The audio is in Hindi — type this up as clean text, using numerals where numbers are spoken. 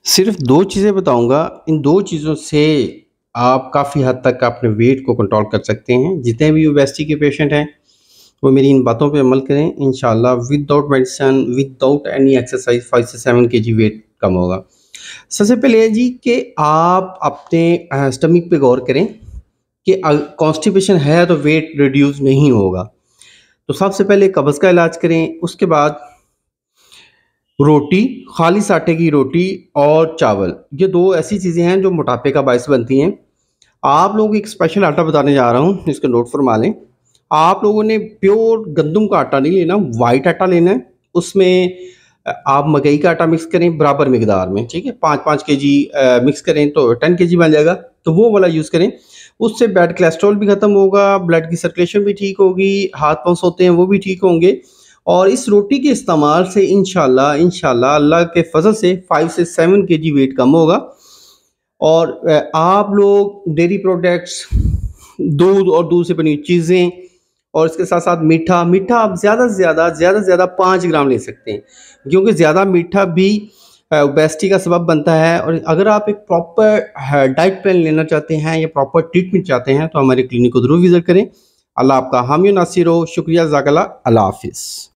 सिर्फ 2 चीज़ें बताऊँगा, इन 2 चीज़ों से आप काफ़ी हद तक अपने वेट को कंट्रोल कर सकते हैं। जितने भी ओबेसिटी के पेशेंट हैं, वो मेरी इन बातों पे अमल करें, इंशाल्लाह without medicine, without any exercise 5 से 7 केजी वेट कम होगा। सबसे पहले है जी कि आप अपने स्टमक पे गौर करें कि कॉन्स्टिपेशन है तो वेट रिड्यूस नहीं होगा। तो सबसे पहले कब्ज़ का इलाज करें, उसके बाद रोटी, खालिस आटे की रोटी और चावल, ये 2 ऐसी चीज़ें हैं जो मोटापे का बायस बनती हैं। आप लोगों को एक स्पेशल आटा बताने जा रहा हूँ, इसको नोट फरमा लें। आप लोगों ने प्योर गंदम का आटा नहीं लेना, व्हाइट आटा लेना है। उसमें आप मकई का आटा मिक्स करें बराबर मिकदार में, ठीक है? 5-5 केजी मिक्स करें तो 10 केजी बन जाएगा, तो वो वाला यूज़ करें। उससे बैड कोलेस्ट्रॉल भी खत्म होगा, ब्लड की सर्कुलेशन भी ठीक होगी, हाथ-पाँव सोते हैं वो भी ठीक होंगे। और इस रोटी के इस्तेमाल से इंशाल्लाह इंशाल्लाह अल्लाह के फ़ज़ल से 5 से 7 केजी वेट कम होगा। और आप लोग डेयरी प्रोडक्ट्स, दूध और दूध से बनी हुई चीज़ें और इसके साथ-साथ मीठा, मीठा आप ज़्यादा से ज़्यादा 5 ग्राम ले सकते हैं, क्योंकि ज़्यादा मीठा भी ओबेसिटी का सबब बनता है। और अगर आप एक प्रॉपर डाइट प्लान लेना चाहते हैं या प्रॉपर ट्रीटमेंट चाहते हैं, तो हमारे क्लिनिक को ज़रूर विज़िट करें। अल्लाह आपका हामी और नासिर हो। शुक्रिया, जज़ाकल्लाह, अल्लाह हाफ़िज़।